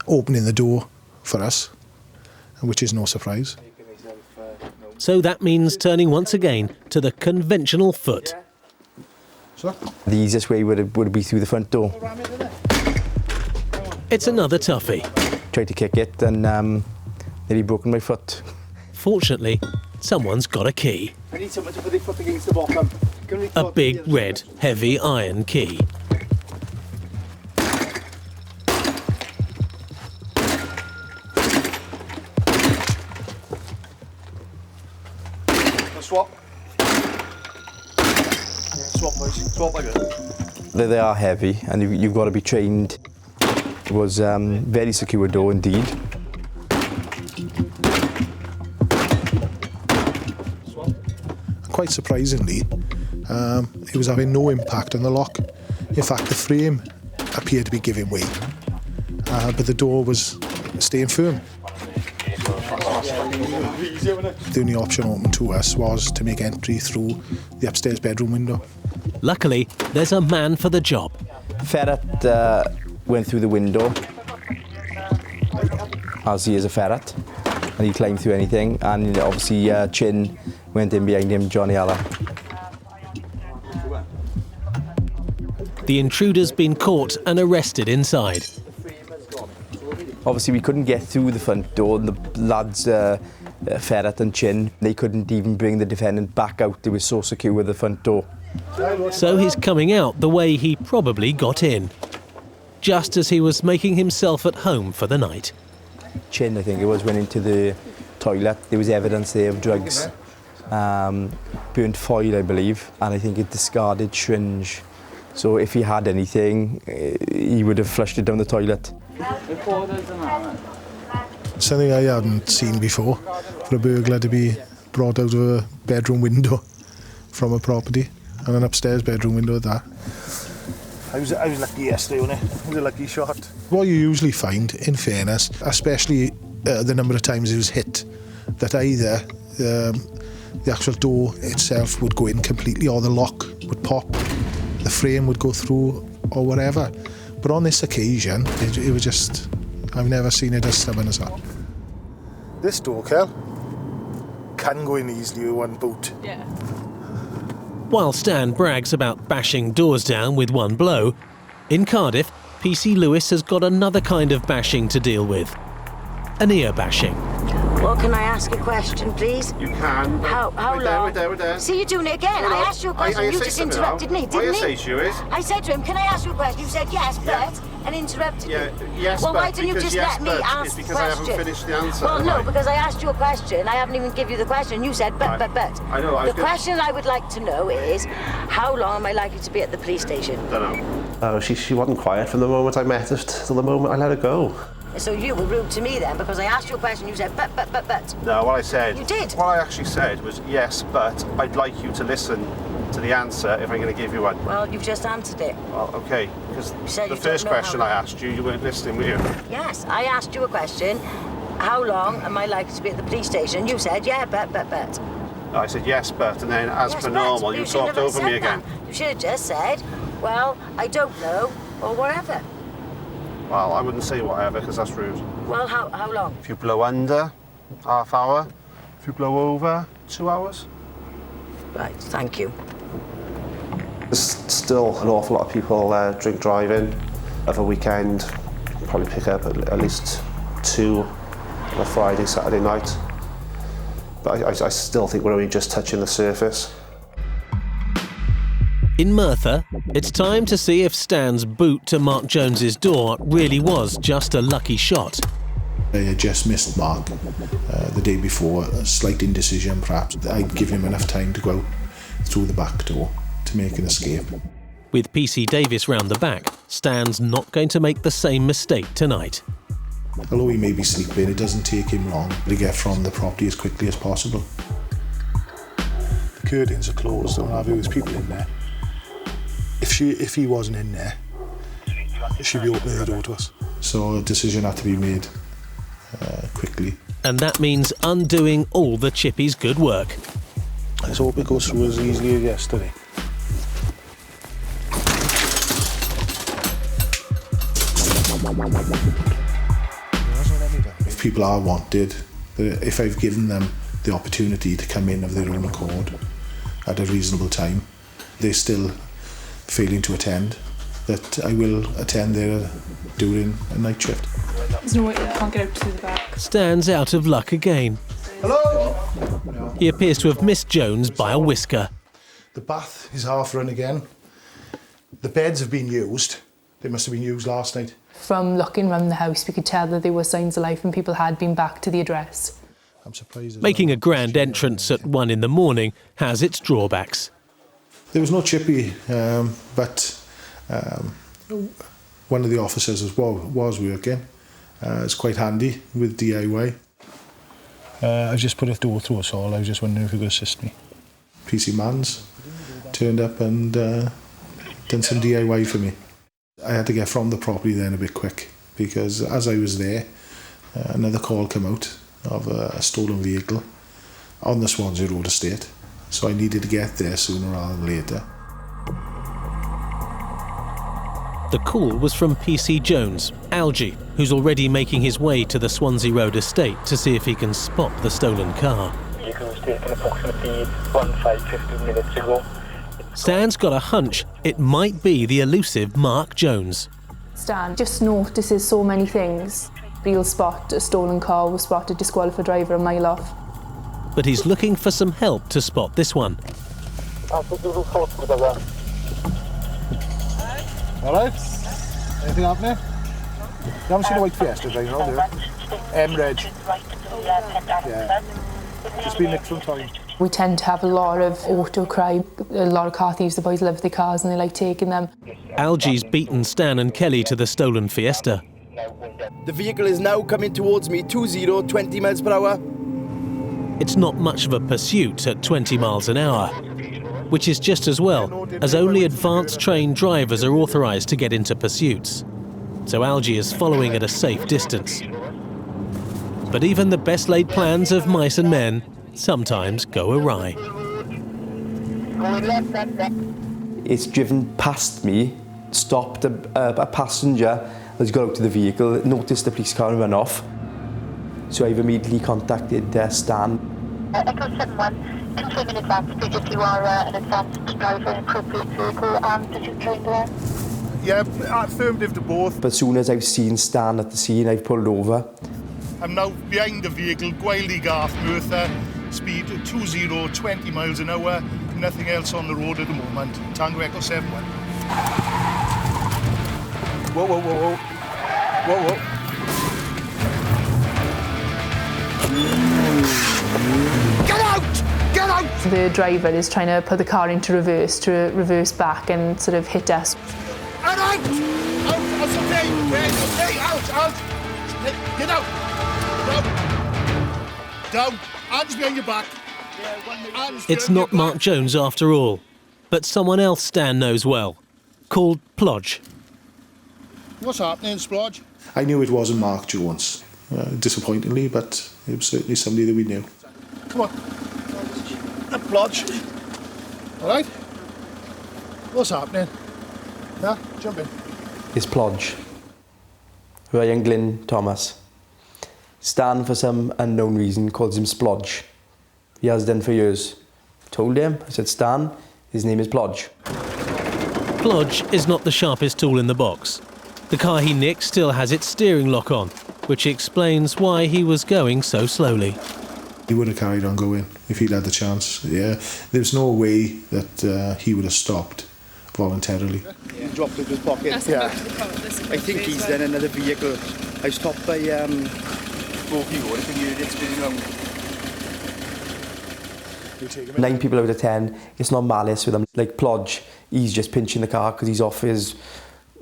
opening the door for us, which is no surprise. So that means turning once again to the conventional foot. The easiest way would be through the front door. It's another toughie. Tried to kick it and nearly broken my foot. Fortunately, someone's got a key. I need someone to put their foot against the bottom. A big, red, heavy iron key. Swap, boys. Swap like that. They are heavy, and you've got to be trained. It was very secure door indeed. Quite surprisingly, it was having no impact on the lock. In fact, the frame appeared to be giving way, but the door was staying firm. The only option open to us was to make entry through the upstairs bedroom window. Luckily, there's a man for the job. Ferret went through the window, as he is a ferret, and he climbed through anything, and obviously Chin went in behind him, Johnny Alla. The intruder's been caught and arrested inside. Obviously we couldn't get through the front door, and the lads, Ferret and Chin, they couldn't even bring the defendant back out. They were so secure with the front door. So he's coming out the way he probably got in, just as he was making himself at home for the night. Chin, I think it was, went into the toilet. There was evidence there of drugs, burnt foil, I believe, and I think it discarded syringe. So if he had anything, he would have flushed it down the toilet. Something I hadn't seen before, for a burglar to be brought out of a bedroom window from a property, and an upstairs bedroom window at that. I was lucky yesterday, wasn't it? It was a lucky shot. What you usually find, in fairness, especially the number of times it was hit, that either the actual door itself would go in completely, or the lock would pop, the frame would go through, or whatever. But on this occasion, it was just, I've never seen it as stubborn as that. This door, Kel, can go in easily with one boot. Yeah. While Stan brags about bashing doors down with one blow, in Cardiff, PC Lewis has got another kind of bashing to deal with. An ear bashing. Well, can I ask a question, please? You can. How long? We're there. See, you're doing it again. I asked you a question, you just interrupted me, didn't What you? I say to you is... I said to him, can I ask you a question? You said yes, but, and interrupted me. Yes, well, but, why don't you just yes, let me but, ask it's the because question? I haven't finished the answer. Well, no, because I asked you a question. I haven't even given you the question. You said, but. I know. The question I would like to know is, how long am I likely to be at the police station? Don't know. She wasn't quiet from the moment I met her till the moment I let her go. So you were rude to me then, because I asked you a question, you said, but. No, what I said... You did? What I actually said was, yes, but I'd like you to listen to the answer if I'm going to give you one. Well, you've just answered it. Well, OK, because the you first don't know question how I asked you weren't listening, were you? Yes, I asked you a question. How long am I likely to be at the police station? You said, yeah, but. No, I said, yes, but, and then, as Yes, per but normal, you talked over me again. You should have just said, well, I don't know, or whatever. Well, I wouldn't say whatever, because that's rude. Well, how long? If you blow under, half hour. If you blow over, 2 hours. Right, thank you. There's still an awful lot of people drink driving. Of a weekend, probably pick up at least 2 on a Friday, Saturday night. But I still think we're only just touching the surface. In Merthyr, it's time to see if Stan's boot to Mark Jones's door really was just a lucky shot. I had just missed Mark the day before, a slight indecision perhaps. I'd give him enough time to go out through the back door to make an escape. With PC Davis round the back, Stan's not going to make the same mistake tonight. Although he may be sleeping, it doesn't take him long to get from the property as quickly as possible. The curtains are closed, and our there's people in there. If he wasn't in there, she'd be opening the door to us. So a decision had to be made quickly. And that means undoing all the chippy's good work. Let's hope it goes through as easily as yesterday. If people are wanted, if I've given them the opportunity to come in of their own accord at a reasonable time, they're still failing to attend, that I will attend there during a night shift. There's no way you can't get out to the back. Stan's out of luck again. Hello? He appears to have missed Jones by a whisker. The bath is half run again. The beds have been used. They must have been used last night. From looking around the house, we could tell that there were signs of life and people had been back to the address. I'm surprised. Making a grand entrance at 1 in the morning has its drawbacks. There was no chippy, but one of the officers was working. It's quite handy with DIY. I've just put a door through us all. I was just wondering if you could assist me. PC Man's turned up and done some DIY for me. I had to get from the property then a bit quick because as I was there, another call came out of a stolen vehicle on the Swansea Road estate. So I needed to get there sooner rather than later. The call was from PC Jones, Algie, who's already making his way to the Swansea Road estate to see if he can spot the stolen car. The vehicle was taken approximately 15 minutes ago. Stan's got a hunch it might be the elusive Mark Jones. Stan just notices so many things. He'll spot a stolen car, will spot a disqualified driver a mile off. But he's looking for some help to spot this one. All right. Anything happening? You haven't seen a white Fiesta driving around there? Reg. Yeah. It's been nicked from time. We tend to have a lot of auto crime, a lot of car thieves. The boys love their cars and they like taking them. Algie's beaten Stan and Kelly to the stolen Fiesta. The vehicle is now coming towards me, 20 miles per hour. It's not much of a pursuit at 20 miles an hour, which is just as well, as only advanced trained drivers are authorised to get into pursuits. So Algie is following at a safe distance. But even the best laid plans of mice and men sometimes go awry. It's driven past me, stopped a passenger has got out to the vehicle, noticed the police car and run off. So I've immediately contacted Stan. Echo 71, confirm in advance, please, if you are an advanced driver in appropriate vehicle and did you train there? Yeah, affirmative to both. But as soon as I've seen Stan at the scene, I've pulled over. I'm now behind the vehicle, Gwyldy Garth, Merthyr, speed 20 miles an hour, nothing else on the road at the moment. Tango Echo 71. Whoa, whoa, whoa, whoa. Whoa, whoa. Get out! Get out! The driver is trying to put the car into reverse to reverse back and sort of hit us. And out! Out! That's okay! Okay, out! Out! Get out! Down! Hands behind your back. It's not Mark Jones after all, but someone else Stan knows well, called Plodge. What's happening, Splodge? I knew it wasn't Mark Jones, disappointingly, but it was certainly somebody that we knew. Come on. Plodge. All right? What's happening? Yeah, jump in. It's Plodge. Ryan Glyn Thomas. Stan, for some unknown reason, calls him Splodge. He has done for years. Told him, I said, Stan, his name is Plodge. Plodge is not the sharpest tool in the box. The car he nicked still has its steering lock on, which explains why he was going so slowly. He would have carried on going if he'd had the chance. Yeah, there's no way that he would have stopped voluntarily. He dropped it in his pocket. Yeah. I think he's done another vehicle. I stopped by Broky Road. I think he did spinning around. 9 people out of 10, it's not malice with him. Like Plodge, he's just pinching the car because he's off his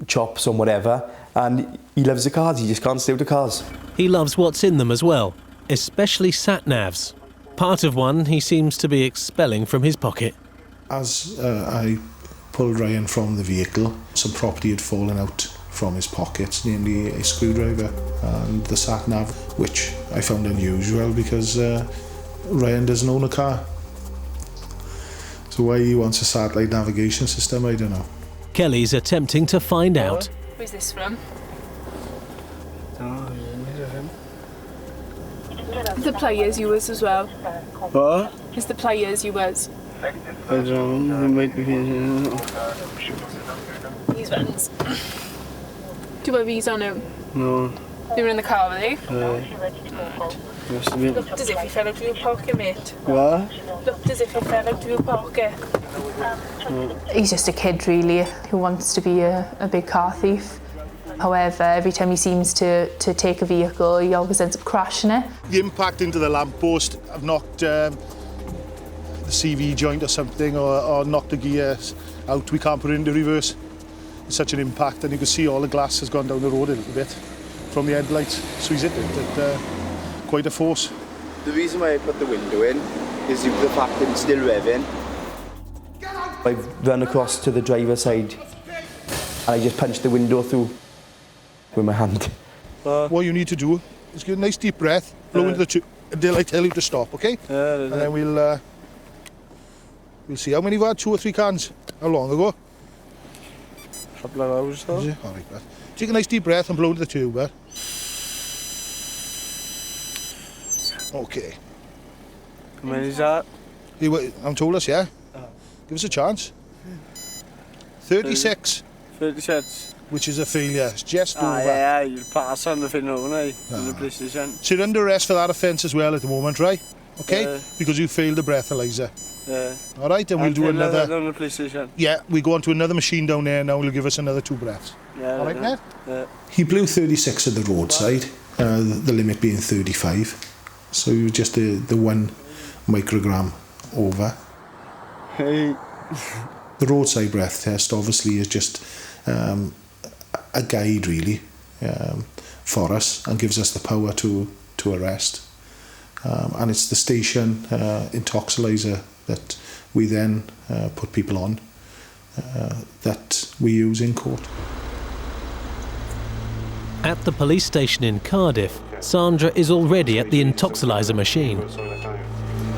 chops or whatever, and he loves the cars, he just can't stay with the cars. He loves what's in them as well, especially sat-navs. Part of one he seems to be expelling from his pocket. As I pulled Ryan from the vehicle, some property had fallen out from his pockets, namely a screwdriver and the sat-nav, which I found unusual because Ryan doesn't own a car. So why he wants a satellite navigation system, I don't know. Kelly's attempting to find out. Where's this from? The players you was as well. What? It's the players you was. I don't know, it might be... These ones. Do you have these on them? No. They were in the car, were they? Must have been. Looked as if he fell out of your pocket, mate. What? Looked as if he fell out of your pocket. He's just a kid, really, who wants to be a big car thief. However, every time he seems to take a vehicle, he always ends up crashing it. The impact into the lamppost have knocked the the CV joint or something, or knocked the gear out, we can't put it into reverse. It's such an impact, and you can see all the glass has gone down the road a little bit from the headlights. So he's hit it at quite a force. The reason why I put the window in is due to the fact that it's still revving. I've run across to the driver's side and I just punched the window through with my hand. What you need to do is get a nice deep breath, blow into the tube until I tell you to stop, okay? And then we'll see. How many have had? 2 or 3 cans? How long ago? A couple of hours though. Is it? All right, take a nice deep breath and blow into the tube, Okay. How many is that? I'm told us, yeah? Give us a chance. 36. 36. Which is a failure. It's just over. Yeah, you'll pass on the thing, won't I? On the police station. So you're under arrest for that offence as well at the moment, right? Okay? Because you failed the breathalyser. Yeah. All right, and we'll do another... On the police station. Yeah, we go on to another machine down there now, will give us another 2 breaths. Yeah. All right, mate? Yeah. He blew 36 at the roadside, the limit being 35. So you were just the 1 microgram over. Hey. The roadside breath test obviously is just a guide really for us and gives us the power to arrest. And it's the station intoxilizer that we then put people on that we use in court. At the police station in Cardiff, Sandra is already at the intoxilizer machine.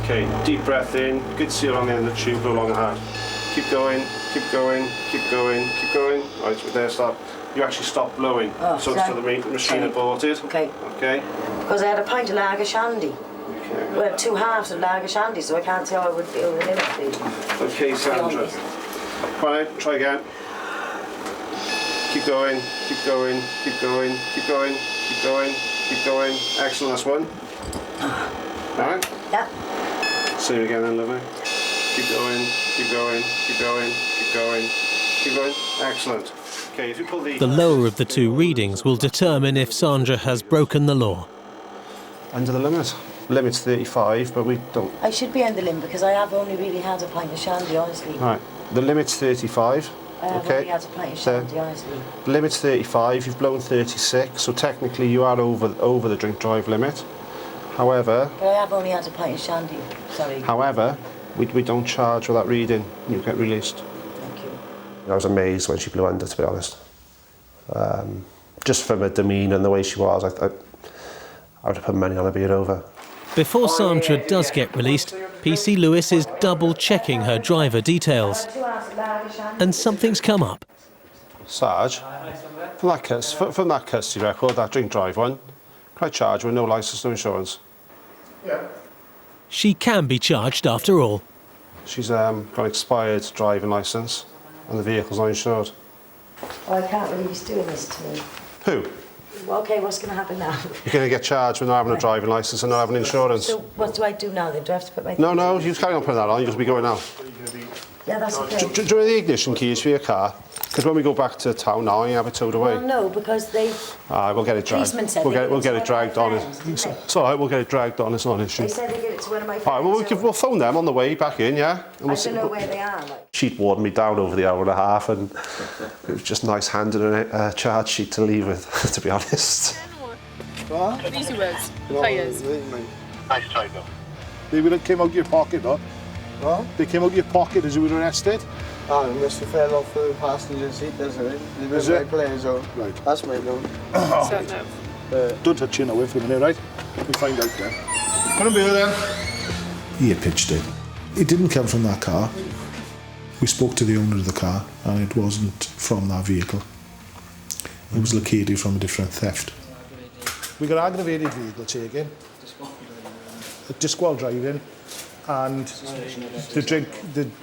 Okay, deep breath in, good to see you on the end of the tube, blow along the heart. Keep going, keep going, keep going, keep going. Right, there, stop. You actually stop blowing. Oh, so it's to the machine aborted. Okay. Okay. Because I had a pint of lager shandy. Okay. We had 2 halves of lager shandy, so I can't see how I would feel the limit, please. Okay, Sandra. Come on, try again. Keep going, keep going, keep going, keep going, keep going, keep going. Excellent, that's 1. Alright? Yeah. Same again then, lovely. Keep going, keep going, keep going, keep going, keep going. Excellent. Okay, if you pull The lower of the 2 readings will determine if Sandra has broken the law. Under the limit. Limit's 35, but we don't. I should be under the limit because I have only really had a pint of shandy, honestly. Right, the limit's 35. I have only had a pint of shandy, honestly. The limit's 35, you've blown 36, so technically you are over the drink drive limit. However... But I have only had a pint of shandy, sorry. However, we don't charge for that reading. You get released. Thank you. I was amazed when she blew under, to be honest. Just from her demeanour and the way she was, I would have put money on her being over. Before Sandra does get released, PC Lewis is double-checking her driver details. And something's come up. Sarge, from that custody record, that drink drive one, can I charge with no licence, no insurance? Yeah. She can be charged after all. She's got an expired driving licence and the vehicle's not insured. Oh, I can't believe he's doing this to me. Who? Well, OK, what's going to happen now? You're going to get charged with not having a driving licence and not having insurance. So what do I do now then? Do I have to put my... No, you carry on putting that on, you'll just be going now. Yeah, that's OK. Do you know the ignition keys for your car? Because when we go back to town now, you have it towed away. Well, no, because they... We'll get it dragged. We'll get it dragged on. It's all right, we'll get it dragged on, it's not an issue. They said they give it to one of my friends. All right, we'll phone them on the way back in, yeah? And I don't know where they are. Like. She'd worn me down over the hour and a half, and it was just nice handing her a charge sheet to leave with, to be honest. What? Easy words. Players. Nice try, though. They came out of your pocket, though. What? They came out of your pocket as you were arrested? Oh, it must have fell off the passenger seat, doesn't it? Is it? Players, oh. Right. That's my note. Don't touch your now for a minute, right? We'll find out then. Come on, beer then. He had pitched it. It didn't come from that car. We spoke to the owner of the car and it wasn't from that vehicle. It was located from a different theft. We got aggravated vehicle taken, disqual driving, and the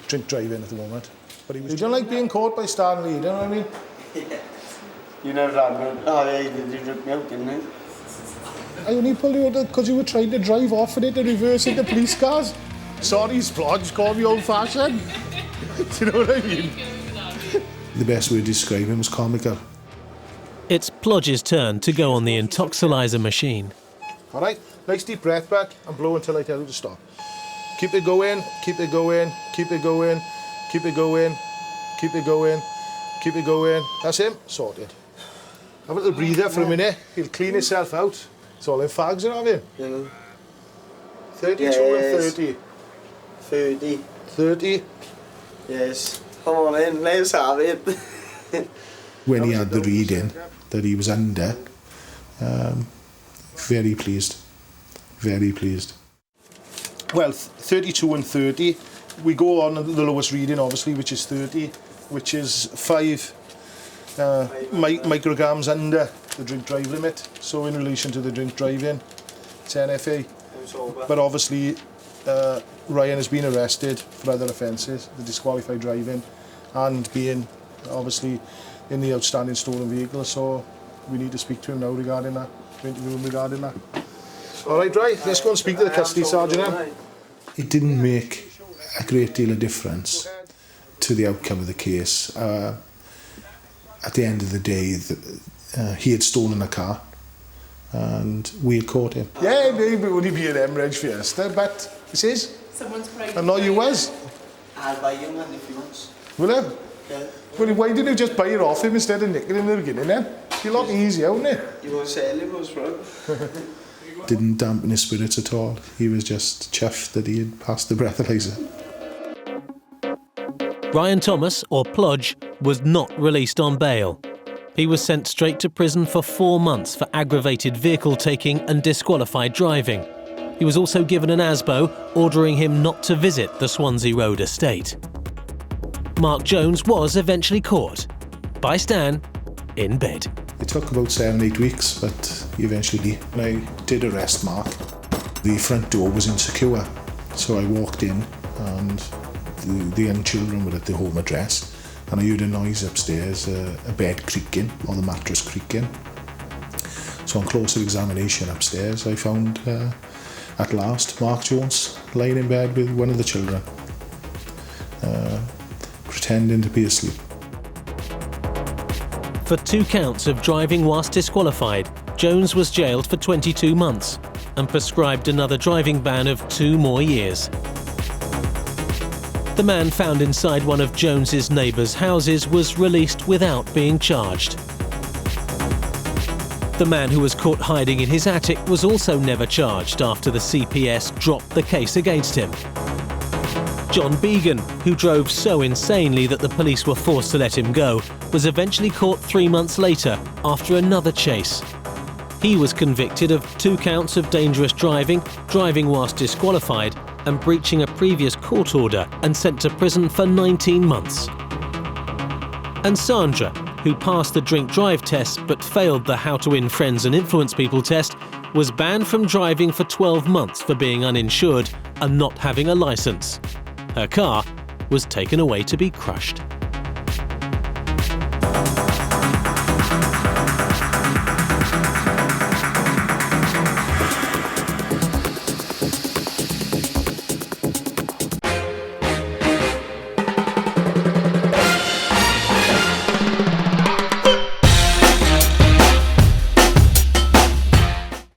drink driving at the moment. But he don't like being caught by Stanley, you know what I mean? You never had me. Oh, yeah, you took me out, didn't you? I only pulled you out because you were trying to drive off in it and reverse into police cars. Sorry, Splodge, call me old-fashioned. Do you know what I mean? The best way to describe him was comical. It's Plodge's turn to go on the intoxilizer machine. All right, nice deep breath back and blow until I tell you to stop. Keep it going, keep it going, keep it going, keep it going, keep it going, keep it going. That's him, sorted. Have a little breather for a minute. He'll clean himself out. It's all in fags, you know what I mean? 32 and 30. 30. 30. Yes. Come on in, let's have it. When he had the reading that he was under, very pleased. Very pleased. Well, 32 and 30. We go on the lowest reading, obviously, which is 30, which is 5 micrograms under the drink drive limit. So in relation to the drink driving, it's NFA. But obviously, Ryan has been arrested for other offences, the disqualified driving, and being obviously in the outstanding stolen vehicle. So we need to speak to him now regarding that, to interview him regarding that. All right, right, let's go and speak to the custody sergeant now. It didn't make a great deal of difference to the outcome of the case. At the end of the day, he had stolen a car and we had caught him. Yeah, maybe it would be an M-Reg Fiesta, but it's his. Someone's pride. And not you was. I'll buy you one if he wants. Will you? Yeah. Well, why didn't you just buy it off him instead of nicking in the beginning then? It'd be a lot easier, wouldn't it? You won't sell him, was wrong. Didn't dampen his spirits at all. He was just chuffed that he had passed the breathalyzer. Ryan Thomas, or Plodge, was not released on bail. He was sent straight to prison for 4 months for aggravated vehicle taking and disqualified driving. He was also given an ASBO, ordering him not to visit the Swansea Road estate. Mark Jones was eventually caught by Stan in bed. It took about 7-8 weeks, but eventually, when I did arrest Mark, the front door was insecure. So I walked in and the young children were at the home address, and I heard a noise upstairs, a bed creaking, or the mattress creaking. So on closer examination upstairs, I found, at last, Mark Jones lying in bed with one of the children, pretending to be asleep. For 2 counts of driving whilst disqualified, Jones was jailed for 22 months and prescribed another driving ban of 2 more years. The man found inside one of Jones's neighbours' houses was released without being charged. The man who was caught hiding in his attic was also never charged after the CPS dropped the case against him. John Began, who drove so insanely that the police were forced to let him go, was eventually caught 3 months later after another chase. He was convicted of 2 counts of dangerous driving, driving whilst disqualified, and breaching a previous court order, and sent to prison for 19 months. And Sandra, who passed the drink drive test but failed the How to Win Friends and Influence People test, was banned from driving for 12 months for being uninsured and not having a licence. Her car was taken away to be crushed.